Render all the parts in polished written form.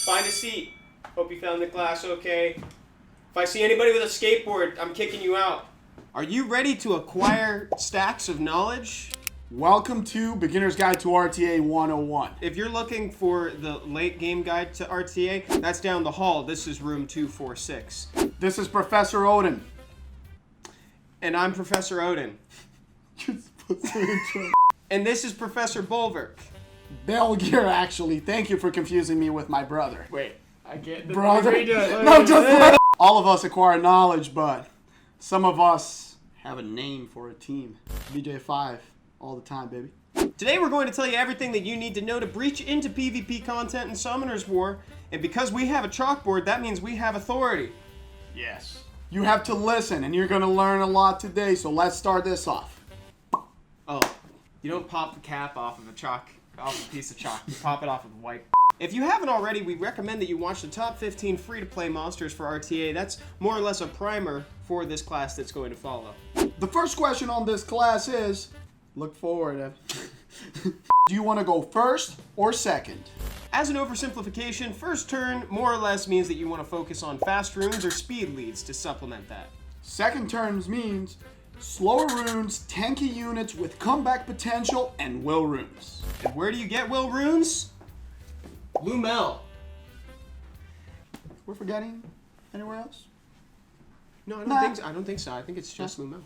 Find a seat. Hope you found the class okay. If I see anybody with a skateboard, I'm kicking you out. Are you ready to acquire stacks of knowledge? Welcome to Beginner's Guide to RTA 101. If you're looking for the late game guide to RTA, that's down the hall. This is room 246. This is Professor Odin. And I'm Professor Odin. And this is Professor Baleygr. Baleygr, actually. Thank you for confusing me with my brother. Wait, I get the brother. No, just all of us acquire knowledge, but some of us have a name for a team. BJ5, all the time, baby. Today we're going to tell you everything that you need to know to breach into PvP content in Summoner's War, and because we have a chalkboard, that means we have authority. Yes. You have to listen, and you're going to learn a lot today, so let's start this off. Oh, you don't pop the cap off of a piece of chalk. You pop it off with white. If you haven't already, we recommend that you watch the top 15 free-to-play monsters for RTA. That's more or less a primer for this class that's going to follow. The first question on this class is, look forward. Do you want to go first or second? As an oversimplification, first turn more or less means that you want to focus on fast runes or speed leads to supplement that. Second turns means slower runes, tanky units with comeback potential, and will runes. And where do you get will runes? Lumel. We're forgetting anywhere else? No, I don't think so. I think it's just Lumel.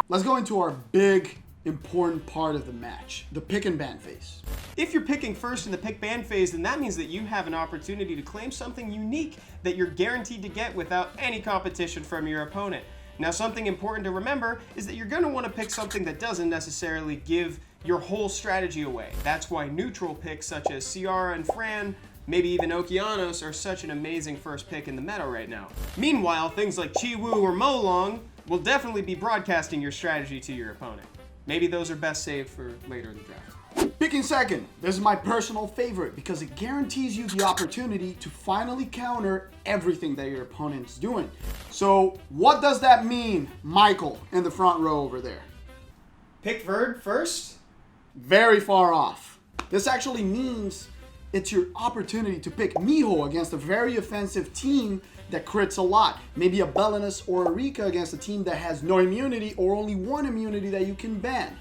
Let's go into our big, important part of the match, the pick and ban phase. If you're picking first in the pick ban phase, then that means that you have an opportunity to claim something unique that you're guaranteed to get without any competition from your opponent. Now, something important to remember is that you're going to want to pick something that doesn't necessarily give your whole strategy away. That's why neutral picks such as Ciara and Fran, maybe even Okeanos, are such an amazing first pick in the meta right now. Meanwhile, things like Chiwu or Molong will definitely be broadcasting your strategy to your opponent. Maybe those are best saved for later in the draft. Picking second. This is my personal favorite because it guarantees you the opportunity to finally counter everything that your opponent's doing. So what does that mean, Michael, in the front row over there? Pick Verd first? Very far off. This actually means it's your opportunity to pick Miho against a very offensive team that crits a lot. Maybe a Belenus or a Rika against a team that has no immunity or only one immunity that you can ban.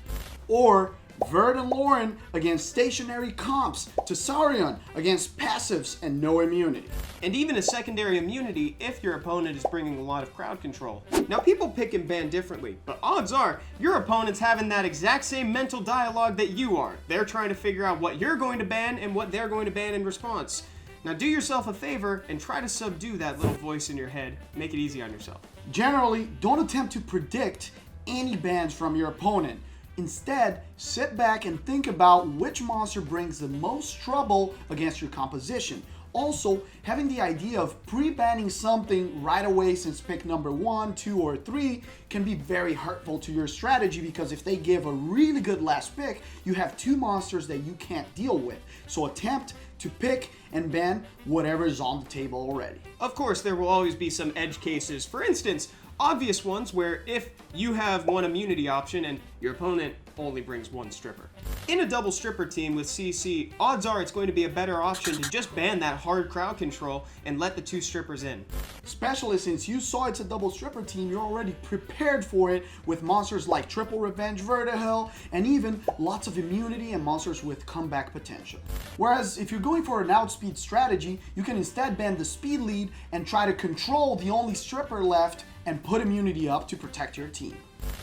Or Verd and Lauren against stationary comps, Tessarion against passives and no immunity. And even a secondary immunity if your opponent is bringing a lot of crowd control. Now, people pick and ban differently, but odds are your opponent's having that exact same mental dialogue that you are. They're trying to figure out what you're going to ban and what they're going to ban in response. Now, do yourself a favor and try to subdue that little voice in your head. Make it easy on yourself. Generally, don't attempt to predict any bans from your opponent. Instead, sit back and think about which monster brings the most trouble against your composition. Also, having the idea of pre-banning something right away since pick number 1, 2, or 3 can be very hurtful to your strategy because if they give a really good last pick, you have 2 monsters that you can't deal with. So attempt to pick and ban whatever is on the table already. Of course, there will always be some edge cases. For instance, obvious ones where if you have one immunity option and your opponent only brings one stripper. In a double stripper team with CC, odds are it's going to be a better option to just ban that hard crowd control and let the 2 strippers in. Especially since you saw it's a double stripper team, you're already prepared for it with monsters like Triple Revenge Vertihell and even lots of immunity and monsters with comeback potential. Whereas if you're going for an outspeed strategy, you can instead ban the speed lead and try to control the only stripper left and put immunity up to protect your team.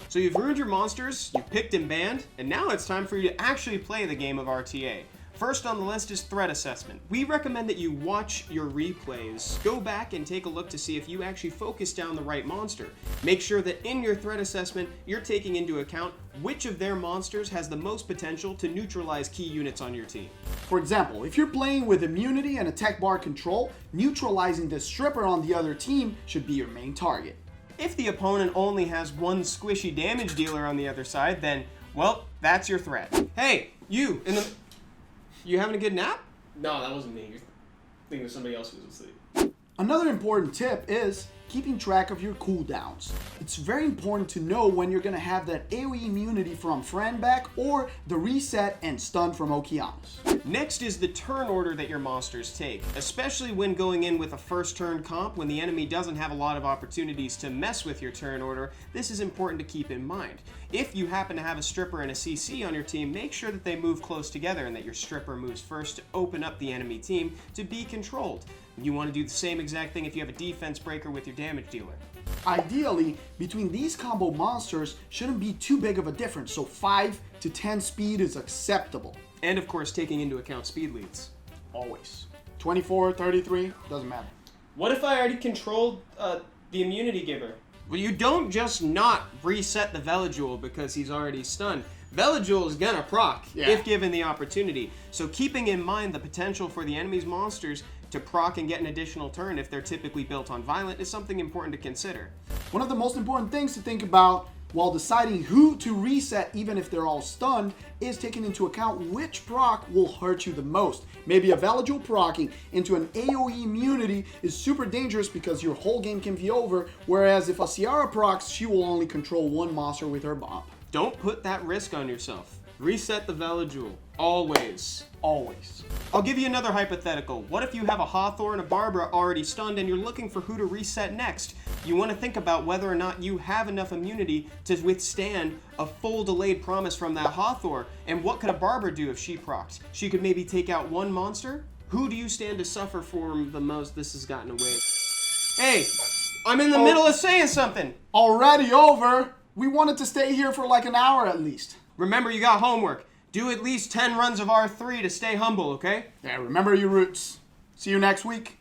So you've ruined your monsters, you picked and banned, and now it's time for you to actually play the game of RTA. First on the list is threat assessment. We recommend that you watch your replays. Go back and take a look to see if you actually focus down the right monster. Make sure that in your threat assessment, you're taking into account which of their monsters has the most potential to neutralize key units on your team. For example, if you're playing with immunity and attack bar control, neutralizing the stripper on the other team should be your main target. If the opponent only has one squishy damage dealer on the other side, then, well, that's your threat. Hey, you having a good nap? No, that wasn't me. You're thinking of somebody else who was asleep. Another important tip is keeping track of your cooldowns. It's very important to know when you're going to have that AoE immunity from friend back or the reset and stun from Okeanos. Next is the turn order that your monsters take, especially when going in with a first turn comp when the enemy doesn't have a lot of opportunities to mess with your turn order. This is important to keep in mind. If you happen to have a stripper and a CC on your team, make sure that they move close together and that your stripper moves first to open up the enemy team to be controlled. You want to do the same exact thing if you have a defense breaker with your damage dealer. Ideally, between these combo monsters shouldn't be too big of a difference, so 5 to 10 speed is acceptable. And of course, taking into account speed leads. Always. 24, 33, doesn't matter. What if I already controlled the immunity giver? Well, you don't just not reset the Velajul because he's already stunned. Velajul is gonna proc if given the opportunity. So keeping in mind the potential for the enemy's monsters to proc and get an additional turn if they're typically built on violent is something important to consider. One of the most important things to think about while deciding who to reset even if they're all stunned is taking into account which proc will hurt you the most. Maybe a Velajul procking into an AoE immunity is super dangerous because your whole game can be over, whereas if a Ciara procs, she will only control one monster with her bomb. Don't put that risk on yourself. Reset the Velajul. Always. Always. I'll give you another hypothetical. What if you have a Hawthorne, a Barbara already stunned, and you're looking for who to reset next? You want to think about whether or not you have enough immunity to withstand a full delayed promise from that Hawthorne. And what could a Barbara do if she procs? She could maybe take out one monster? Who do you stand to suffer for the most? This has gotten away. Hey, I'm in the middle of saying something. Already over. We wanted to stay here for like an hour at least. Remember, you got homework. Do at least 10 runs of R3 to stay humble, okay? Yeah, remember your roots. See you next week.